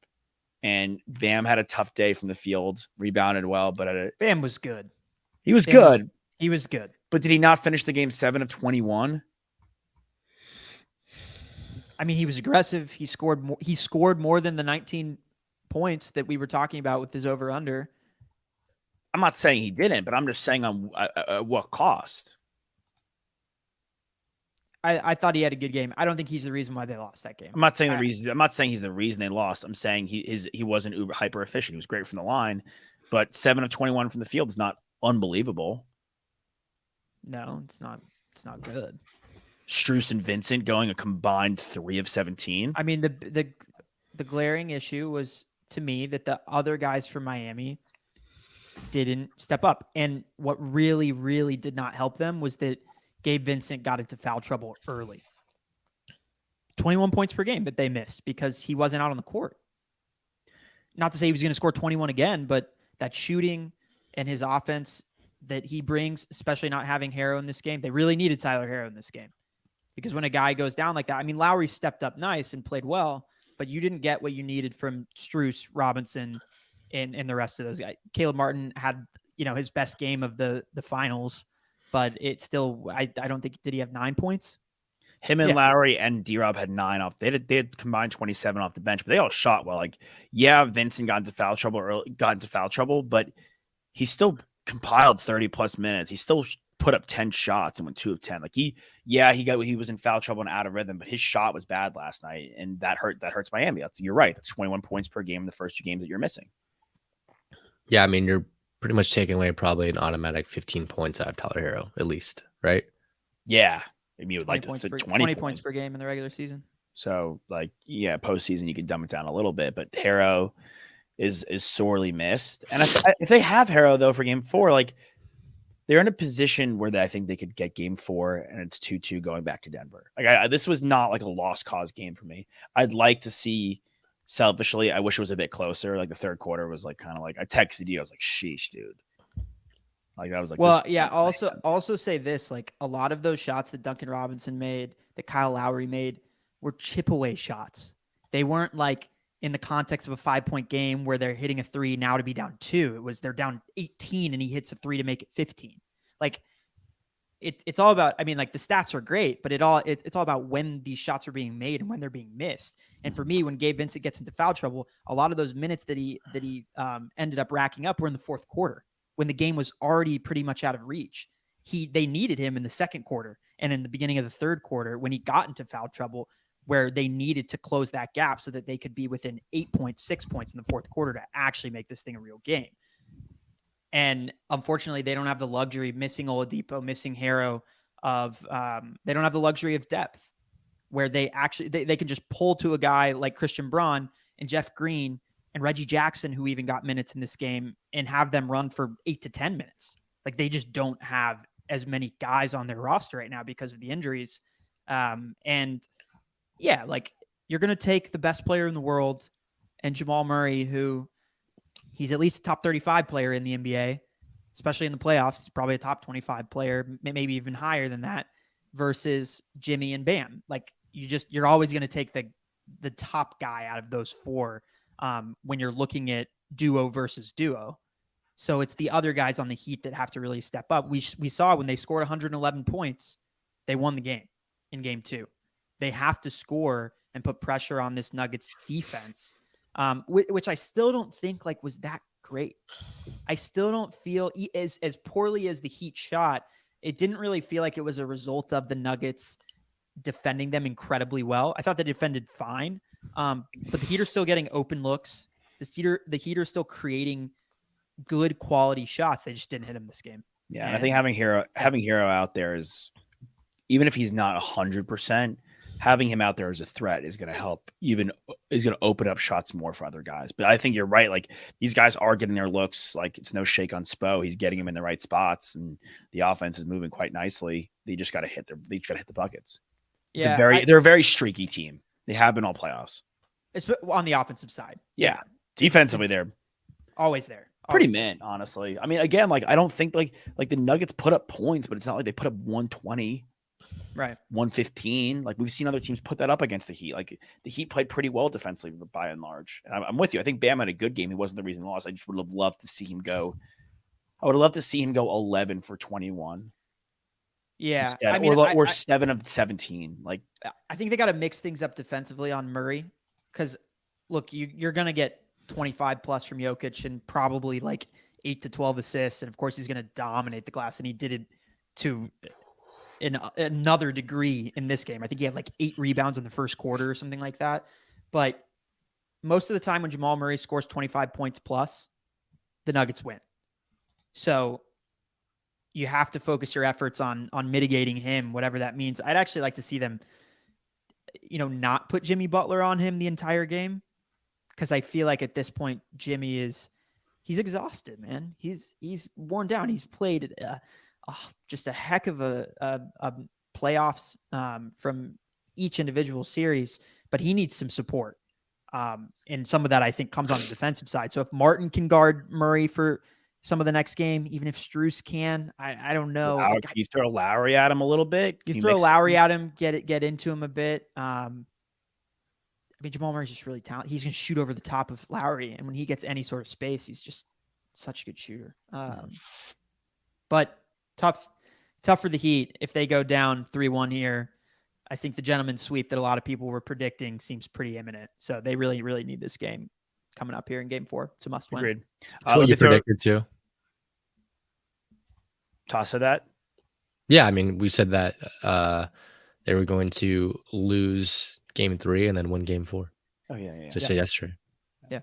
and Bam had a tough day from the field, rebounded well, but Bam was good. He was good. He was good. But did he not finish the game 7 of 21? I mean, he was aggressive. He scored more than the 19 points that we were talking about with his over-under. I'm not saying he didn't, but I'm just saying on what cost. I thought he had a good game. I don't think he's the reason why they lost that game. I'm not saying I'm not saying he's the reason they lost. I'm saying he wasn't uber hyper efficient. He was great from the line, but 7 of 21 from the field is not unbelievable. No, it's not. It's not good. Strus and Vincent going a combined 3 of 17. I mean, the glaring issue was to me that the other guys from Miami didn't step up. And what really, really did not help them was that Gabe Vincent got into foul trouble early. 21 points per game that they missed because he wasn't out on the court. Not to say he was going to score 21 again, but that shooting and his offense that he brings, especially not having Harrow in this game, they really needed Tyler Harrow in this game. Because when a guy goes down like that, I mean, Lowry stepped up nice and played well, but you didn't get what you needed from Strus, Robinson, and the rest of those guys. Caleb Martin had, his best game of the finals, but it still, I don't think, did he have 9 points? Him and Lowry and D-Rob had 9 off. They had combined 27 off the bench, but they all shot well. Vincent got into foul trouble, but he still compiled 30 plus minutes. He still put up 10 shots and went 2 of 10. He was in foul trouble and out of rhythm, but his shot was bad last night, and that hurts Miami. You're right. That's 21 points per game in the first 2 games that you're missing. Yeah, I mean, you're pretty much taking away probably an automatic 15 points out of Tyler Harrow, at least, right? Yeah. I mean, you would like to say 20 points per game in the regular season. So, postseason, you could dumb it down a little bit, but Harrow is sorely missed. And if they have Harrow, though, for game 4, they're in a position where I think they could get game 4 and it's 2-2 going back to Denver. This was not a lost cause game for me. I'd like to see selfishly, I wish it was a bit closer. Like the third quarter was like kind of like I texted you. I was like, "Sheesh, dude." Like that was like. Well, yeah. Also say this: like a lot of those shots that Duncan Robinson made, that Kyle Lowry made, were chip away shots. They weren't like in the context of a 5-point game where they're hitting a 3 now to be down 2. It was they're down 18 and he hits a 3 to make it 15. Like it's all about. I mean, like the stats are great, but it's all about when these shots are being made and when they're being missed. And for me, when Gabe Vincent gets into foul trouble, a lot of those minutes that he ended up racking up were in the fourth quarter, when the game was already pretty much out of reach. They needed him in the second quarter and in the beginning of the third quarter when he got into foul trouble, where they needed to close that gap so that they could be within 8 points, 6 points in the fourth quarter to actually make this thing a real game. And unfortunately, they don't have the luxury, missing Oladipo, missing Harrow, they don't have the luxury of depth where they actually they can just pull to a guy like Christian Braun and Jeff Green and Reggie Jackson, who even got minutes in this game, and have them run for 8 to 10 minutes. Like they just don't have as many guys on their roster right now because of the injuries. And yeah, like you're going to take the best player in the world and Jamal Murray, who he's at least a top 35 player in the NBA, especially in the playoffs. He's probably a top 25 player, maybe even higher than that, versus Jimmy and Bam. Like you're always going to take the top guy out of those four when you're looking at duo versus duo. So it's the other guys on the Heat that have to really step up. We saw when they scored 111 points, they won the game in game 2. They have to score and put pressure on this Nuggets defense, which I still don't think like was that great. I still don't feel as poorly as the Heat shot. It didn't really feel like it was a result of the Nuggets defending them incredibly well. I thought they defended fine, but the Heat are still getting open looks. The Heat are still creating good quality shots. They just didn't hit him this game. Yeah, and I think having Hero out there is, even if he's not 100%, having him out there as a threat is going to help. Is going to open up shots more for other guys. But I think you're right. Like these guys are getting their looks. Like it's no shake on Spo. He's getting them in the right spots, and the offense is moving quite nicely. They just got to hit the buckets. Yeah, they're a very streaky team. They have been all playoffs. It's on the offensive side. Yeah, defensively they're always there. Pretty mint, honestly. I mean, again, like I don't think like the Nuggets put up points, but it's not like they put up 120, right? 115. Like we've seen other teams put that up against the Heat. Like the Heat played pretty well defensively by and large. And I'm with you. I think Bam had a good game. He wasn't the reason he lost. I just would have loved to see him go. I would have loved to see him go 11 for 21. Yeah, I mean, or 7 of 17. Like I think they got to mix things up defensively on Murray, because look, you're gonna get 25 plus from Jokic and probably like 8 to 12 assists. And of course he's going to dominate the glass. And he did it to another degree in this game. I think he had like 8 rebounds in the first quarter or something like that. But most of the time when Jamal Murray scores 25 points plus, the Nuggets win. So you have to focus your efforts on mitigating him, whatever that means. I'd actually like to see them, not put Jimmy Butler on him the entire game. Because I feel like at this point, Jimmy he's exhausted, man. He's worn down. He's played just a heck of a playoffs from each individual series, but he needs some support. And some of that I think comes on the defensive side. So if Martin can guard Murray for some of the next game, even if Strus can, I don't know. You throw Lowry at him a little bit. You throw Lowry at him, get into him a bit. I mean, Jamal Murray's just really talented. He's going to shoot over the top of Lowry, and when he gets any sort of space, he's just such a good shooter. But tough for the Heat if they go down 3-1 here. I think the gentleman's sweep that a lot of people were predicting seems pretty imminent. So they really, really need this game coming up here in Game 4. It's a must-win. Agreed. That's what you predicted too. Toss of that. Yeah, I mean, we said that they were going to lose Game 3 and then win Game 4. Oh yeah. Just say yesterday. Yeah.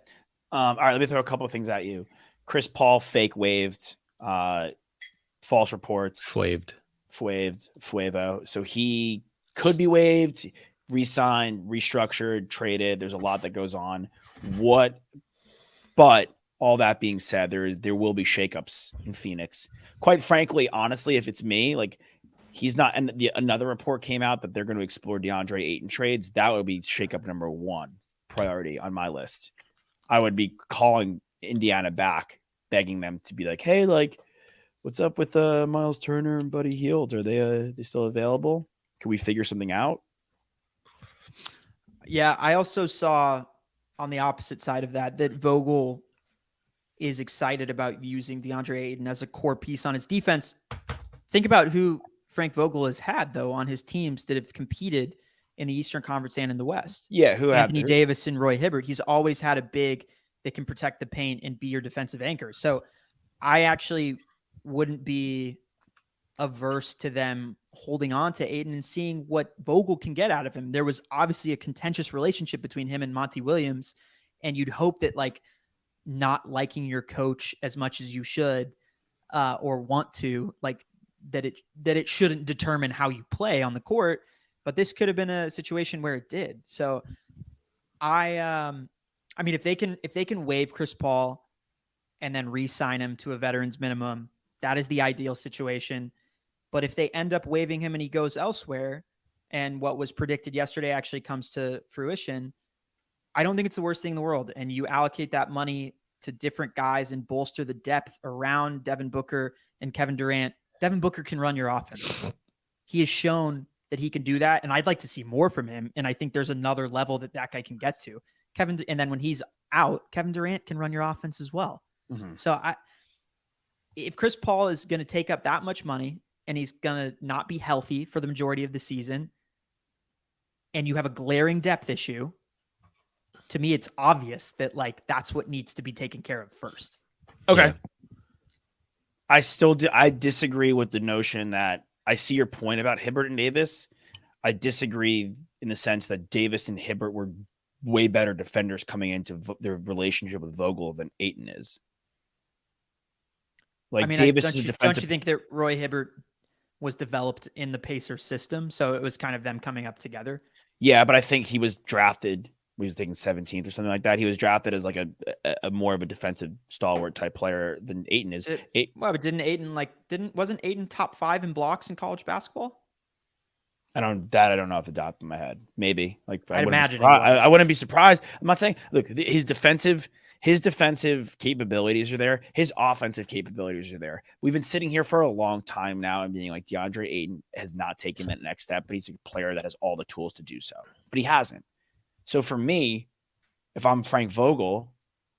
All right, let me throw a couple of things at you. Chris Paul fake waived, false reports. Fuevo. So he could be waived, re-signed, restructured, traded. There's a lot that goes on. But all that being said, there will be shakeups in Phoenix. Quite frankly, honestly, if it's me, like he's not, and another report came out that they're going to explore DeAndre Ayton trades. That would be shakeup number 1. priority on my list. I would be calling Indiana back, begging them to be like, hey, like, what's up with Miles Turner and Buddy Hield? Are they still available? Can we figure something out? Yeah, I also saw on the opposite side of that Vogel is excited about using DeAndre Ayton as a core piece on his defense. Think about who Frank Vogel has had, though, on his teams that have competed in the Eastern Conference and in the West. Yeah, who Anthony Davis and Roy Hibbert. He's always had a big that can protect the paint and be your defensive anchor. So I actually wouldn't be averse to them holding on to Ayton and seeing what Vogel can get out of him. There was obviously a contentious relationship between him and Monty Williams, and you'd hope that like not liking your coach as much as you should or want to, like that it shouldn't determine how you play on the court. But this could have been a situation where it did. So I mean, if they can waive Chris Paul and then re-sign him to a veterans minimum, that is the ideal situation. But if they end up waiving him and he goes elsewhere, and what was predicted yesterday actually comes to fruition, I don't think it's the worst thing in the world. And you allocate that money to different guys and bolster the depth around Devin Booker and Kevin Durant. Devin Booker can run your offense. He has shown that he can do that, and I'd like to see more from him. And I think there's another level that guy can get to. And then when he's out, Kevin Durant can run your offense as well. Mm-hmm. So if Chris Paul is going to take up that much money and he's going to not be healthy for the majority of the season, and you have a glaring depth issue, to me, it's obvious that like that's what needs to be taken care of first. Okay. Yeah. I disagree with the notion that I see your point about Hibbert and Davis. I disagree in the sense that Davis and Hibbert were way better defenders coming into their relationship with Vogel than Ayton is. Like, I mean, Davis is a defensive. Don't you think that Roy Hibbert was developed in the Pacers system, so it was kind of them coming up together? Yeah, but I think he was drafted. He was taken 17th or something like that. He was drafted as like a more of a defensive stalwart type player than Ayton is. Well, but wasn't Ayton top 5 in blocks in college basketball? I don't know off the top of my head. Maybe I'd imagine. I wouldn't be surprised. I'm not saying look, his defensive capabilities are there. His offensive capabilities are there. We've been sitting here for a long time now and being like DeAndre Ayton has not taken that next step, but he's a player that has all the tools to do so. But he hasn't. So for me, if I'm Frank Vogel,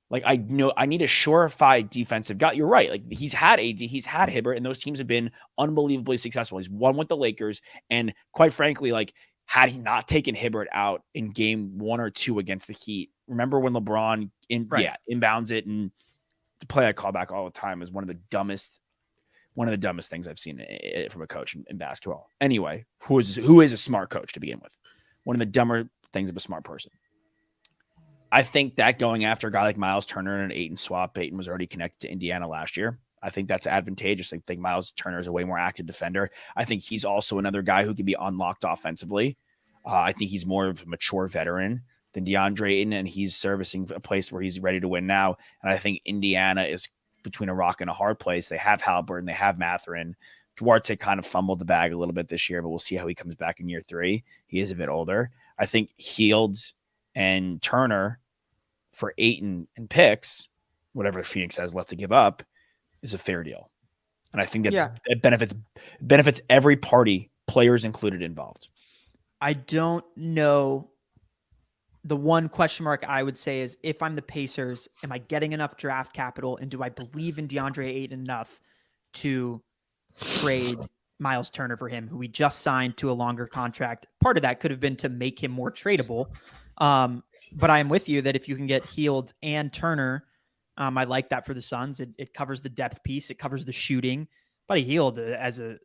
like I know I need a surefire defensive guy. You're right. Like he's had AD, he's had Hibbert, and those teams have been unbelievably successful. He's won with the Lakers. And quite frankly, like had he not taken Hibbert out in game 1 or 2 against the Heat, remember when LeBron inbounds it, and the play I call back all the time is one of the dumbest things I've seen from a coach in basketball. Anyway, who is a smart coach to begin with? One of the dumber things of a smart person. I think that going after a guy like Miles Turner and an Ayton swap, Ayton was already connected to Indiana last year. I think that's advantageous. I think Miles Turner is a way more active defender. I think he's also another guy who can be unlocked offensively. I think he's more of a mature veteran than DeAndre Ayton, and he's servicing a place where he's ready to win now. And I think Indiana is between a rock and a hard place. They have Halliburton, they have Mathurin. Duarte kind of fumbled the bag a little bit this year, but we'll see how he comes back in year 3. He is a bit older. I think Hields and Turner for Ayton and picks, whatever Phoenix has left to give up, is a fair deal. And I think that it benefits every party, players included, involved. I don't know. The one question mark I would say is, if I'm the Pacers, am I getting enough draft capital, and do I believe in DeAndre Ayton enough to trade Miles Turner for him, who we just signed to a longer contract? Part of that could have been to make him more tradable. But I am with you that if you can get Hield and Turner, I like that for the Suns. It covers the depth piece. It covers the shooting. Buddy Hield as a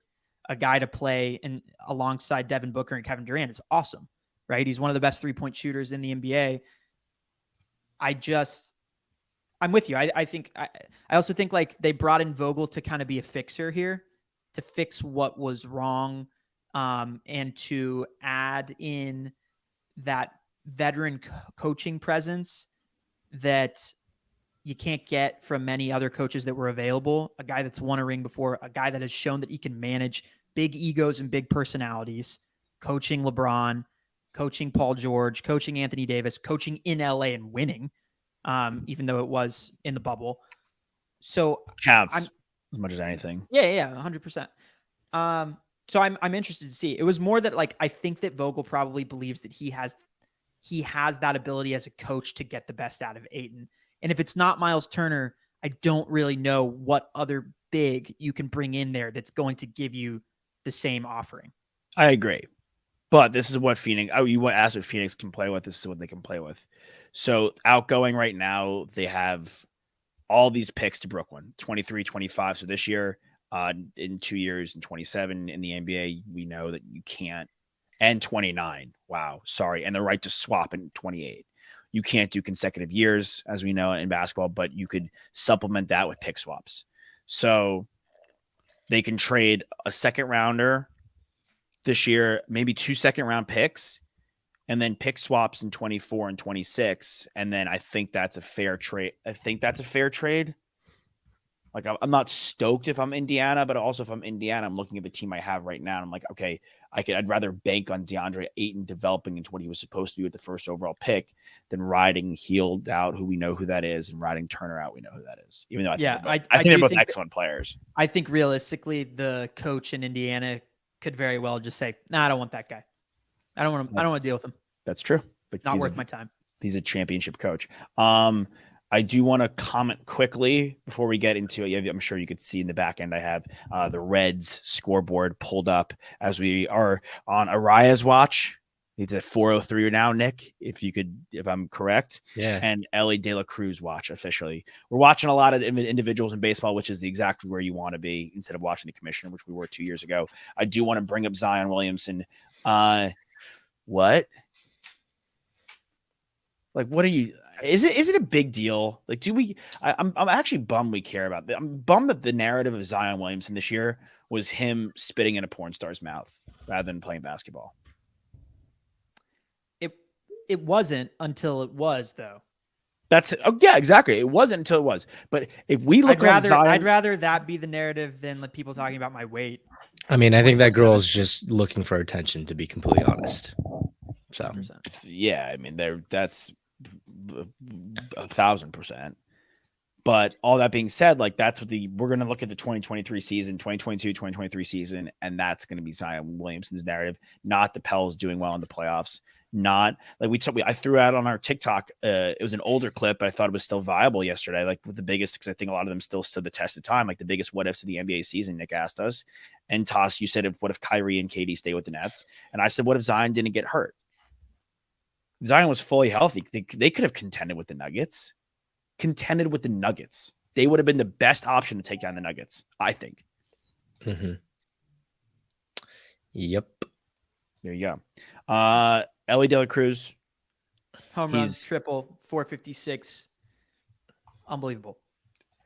guy to play alongside Devin Booker and Kevin Durant is awesome, right? He's one of the best 3-point shooters in the NBA. I'm with you. I also think like they brought in Vogel to kind of be a fixer here, to fix what was wrong, and to add in that veteran coaching presence that you can't get from many other coaches that were available. A guy that's won a ring before, a guy that has shown that he can manage big egos and big personalities, coaching LeBron, coaching Paul George, coaching Anthony Davis, coaching in LA and winning, even though it was in the bubble. So counts as much as anything. Yeah, 100%. So I'm interested to see. It was more that like I think that Vogel probably believes that he has that ability as a coach to get the best out of Ayton. And if it's not Miles Turner, I don't really know what other big you can bring in there that's going to give you the same offering. I agree. But this is what Phoenix, you asked what Phoenix can play with. This is what they can play with. So outgoing right now, they have all these picks to Brooklyn, 23, 25. So this year, in 2 years, in 27 in the NBA, we know that you can't, and 29. Wow. Sorry. And the right to swap in 28. You can't do consecutive years, as we know in basketball, but you could supplement that with pick swaps. So they can trade a second rounder this year, maybe 2 second-round picks, and then pick swaps in 24 and 26. And then I think that's a fair trade. Like, I'm not stoked if I'm Indiana, but also if I'm Indiana, I'm looking at the team I have right now. And I'm like, okay, I'd rather bank on DeAndre Ayton developing into what he was supposed to be with the first overall pick than riding Hield out, who we know who that is, and riding Turner out, we know who that is. Even though I think they're both excellent players. I think realistically, the coach in Indiana could very well just say, "Nah, I don't want that guy. I don't want to deal with him." That's true. Not worth my time. He's a championship coach. I do want to comment quickly before we get into it. I'm sure you could see in the back end I have the Reds scoreboard pulled up as we are on Araya's watch. He's at 4:03 now, Nick, if I'm correct. Yeah. And Ellie De La Cruz watch officially. We're watching a lot of individuals in baseball, which is exactly where you want to be instead of watching the commissioner, which we were 2 years ago. I do want to bring up Zion Williamson. What? Like, what are you? Is it a big deal? Like, I'm actually bummed we care about that. I'm bummed that the narrative of Zion Williamson this year was him spitting in a porn star's mouth rather than playing basketball. It wasn't until it was, though. Yeah, exactly. It wasn't until it was. But if we look at Zion, I'd rather that be the narrative than like people talking about my weight. I mean, I think that girl is just looking for attention, to be completely honest. So 100%. Yeah, I mean, that's 1,000%. But all that being said, like we're going to look at the 2023 season, 2022, 2023 season, and that's going to be Zion Williamson's narrative, not the Pels doing well in the playoffs. Not like I threw out on our TikTok. It was an older clip, but I thought it was still viable yesterday. Like with the biggest, because I think a lot of them still stood the test of time. Like the biggest what ifs of the NBA season. Nick asked us, and Toss, you said, what if Kyrie and KD stay with the Nets? And I said, what if Zion didn't get hurt? If Zion was fully healthy, they could have contended with the Nuggets. They would have been the best option to take down the Nuggets, I think. Mm-hmm. Yep. There you go. Ellie De La Cruz. Home run, triple, 456. Unbelievable.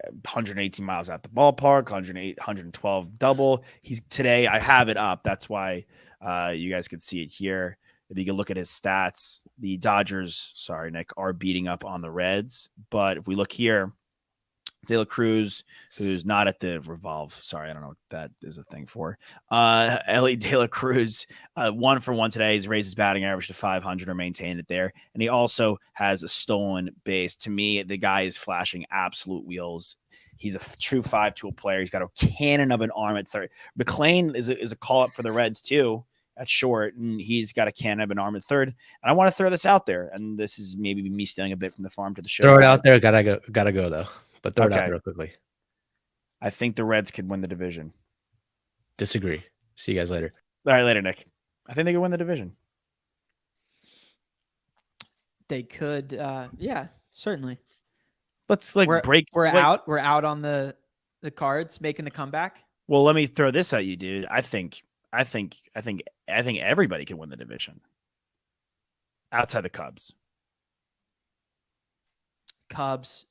118 miles out the ballpark, 112 double. Today, I have it up. That's why you guys could see it here. If you can look at his stats, the Dodgers, sorry, Nick, are beating up on the Reds. But if we look here, De La Cruz, who's not at the Revolve. Sorry, I don't know what that is a thing for. Ellie De La Cruz, 1 for 1 today. He's raised his batting average to 500 or maintained it there. And he also has a stolen base. To me, the guy is flashing absolute wheels. He's a true 5-tool player. He's got a cannon of an arm at third. McLean is a call-up for the Reds, too, at short, and he's got a cannon of an arm at third. And I want to throw this out there, and this is maybe me stealing a bit from the farm to the show. Throw it out there. Gotta go, though. But throw it out there real quickly. I think the Reds could win the division. Disagree. See you guys later. All right, later, Nick. I think they could win the division. They could, yeah, certainly. Let's break. We're out on the Cards making the comeback. Well, let me throw this at you, dude. I think everybody can win the division outside the Cubs. Cubs.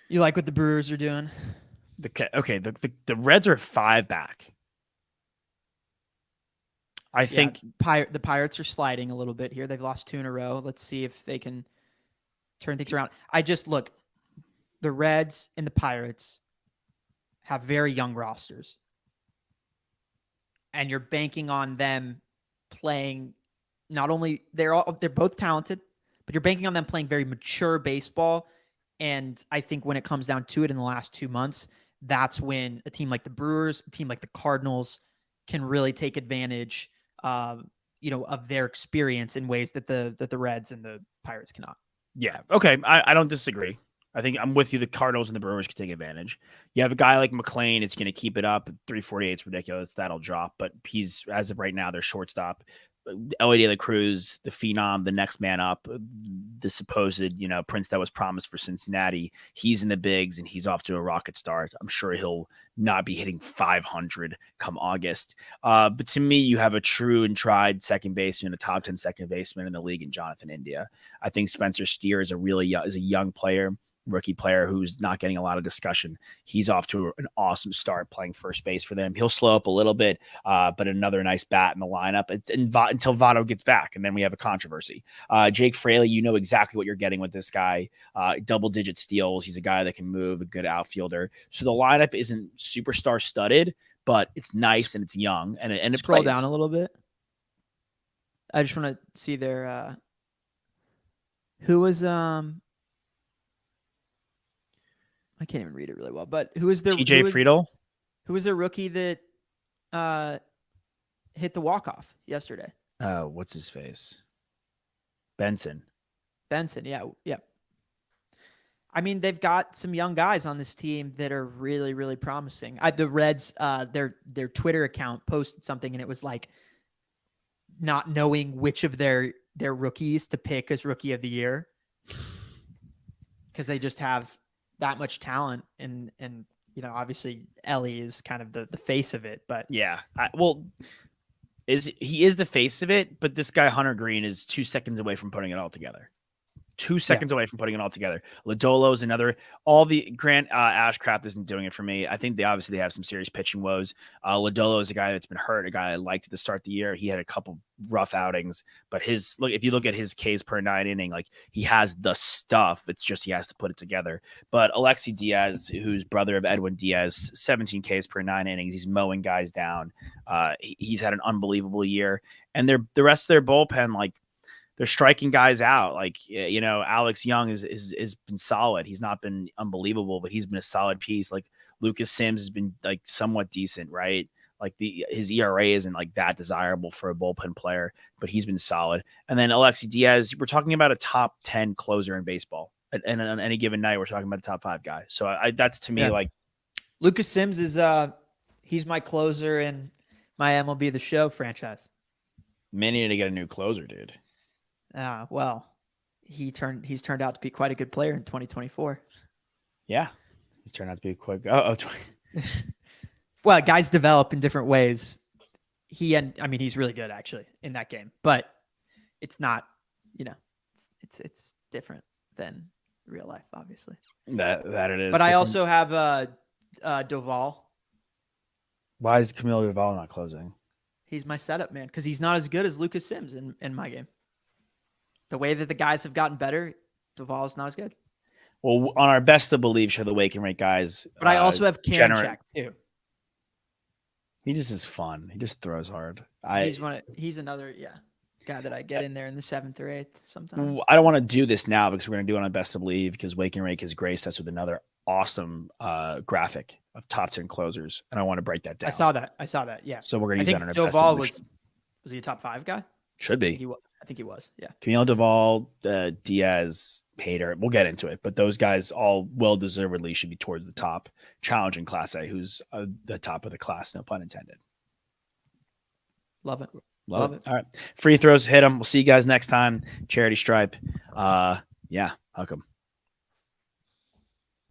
You like what the Brewers are doing? The Reds are 5 back. I think the Pirates are sliding a little bit here. They've lost 2 in a row. Let's see if they can turn things around. The Reds and the Pirates have very young rosters. And you're banking on them playing not only they're both talented, but you're banking on them playing very mature baseball. And I think when it comes down to it in the last 2 months, that's when a team like the Brewers, a team like the Cardinals can really take advantage of their experience in ways that the Reds and the Pirates cannot. Yeah. Okay. I don't disagree. I think I'm with you. The Cardinals and the Brewers can take advantage. You have a guy like McLean. It's going to keep it up. 348 is ridiculous. That'll drop. But he's, as of right now, their shortstop. Ellie De La Cruz, the phenom, the next man up, the supposed, prince that was promised for Cincinnati. He's in the bigs and he's off to a rocket start. I'm sure he'll not be hitting 500 come August. But to me, you have a true and tried second baseman, a top 10 second baseman in the league in Jonathan India. I think Spencer Steer is a young player, rookie player who's not getting a lot of discussion. He's off to an awesome start playing first base for them. He'll slow up a little bit, but another nice bat in the lineup until Votto gets back, and then we have a controversy. Jake Fraley, you know exactly what you're getting with this guy. Double-digit steals. He's a guy that can move, a good outfielder. So the lineup isn't superstar studded, but it's nice and it's young, and it scroll plays down a little bit. I just want to see their who was I can't even read it really well, but who is their TJ Friedel? Who was their rookie that hit the walk-off yesterday? What's his face? Benson, yeah. I mean, they've got some young guys on this team that are really, really promising. The Reds, their Twitter account posted something, and it was like not knowing which of their rookies to pick as rookie of the year because they just have that much talent, and obviously Ellie is kind of the face of it, but yeah, he is the face of it, but this guy Hunter Green is 2 seconds away from putting it all together. 2 seconds away from putting it all together. Lodolo is another. All the Grant Ashcraft isn't doing it for me. I think they have some serious pitching woes. Lodolo is a guy that's been hurt, a guy I liked at the start of the year. He had a couple rough outings, but if you look at his Ks per 9 inning, like he has the stuff. It's just he has to put it together. But Alexi Diaz, who's brother of Edwin Diaz, 17 Ks per 9 innings. He's mowing guys down. He's had an unbelievable year, and the rest of their bullpen, like, they're striking guys out. Like, Alex Young is been solid. He's not been unbelievable, but he's been a solid piece. Like Lucas Sims has been like somewhat decent, right? Like his ERA isn't like that desirable for a bullpen player, but he's been solid. And then Alexi Diaz, we're talking about a top 10 closer in baseball. And on any given night, we're talking about a top 5 guy. So that's to me, like Lucas Sims is he's my closer in my MLB The Show franchise. Man needed to get a new closer, dude. Well, he's turned out to be quite a good player in 2024. Yeah, he's turned out to be quite. Well, guys develop in different ways. He's really good actually in that game, but it's not, it's different than real life, obviously. That it is. But different. I also have Doval. Why is Camilo Doval not closing? He's my setup man because he's not as good as Lucas Sims in my game. The way that the guys have gotten better, Doval is not as good. Well, on our best to believe show, the Wake and Rake guys. But I also have Karinchak too. He just is fun. He just throws hard. He's another guy that I get in there in the 7th or 8th sometimes. I don't want to do this now because we're going to do it on best to believe because Wake and Rake has graced us with another awesome graphic of top 10 closers, and I want to break that down. I saw that. Yeah. So we're going to use that on our Doval was he a top 5 guy? Should be. I think he was. Yeah. Camilo Doval, Diaz, Hader. We'll get into it, but those guys all well deservedly should be towards the top, challenging Class A, who's the top of the class. No pun intended. Love it. Love it. All right. Free throws, hit them. We'll see you guys next time. Charity Stripe. Huck 'em.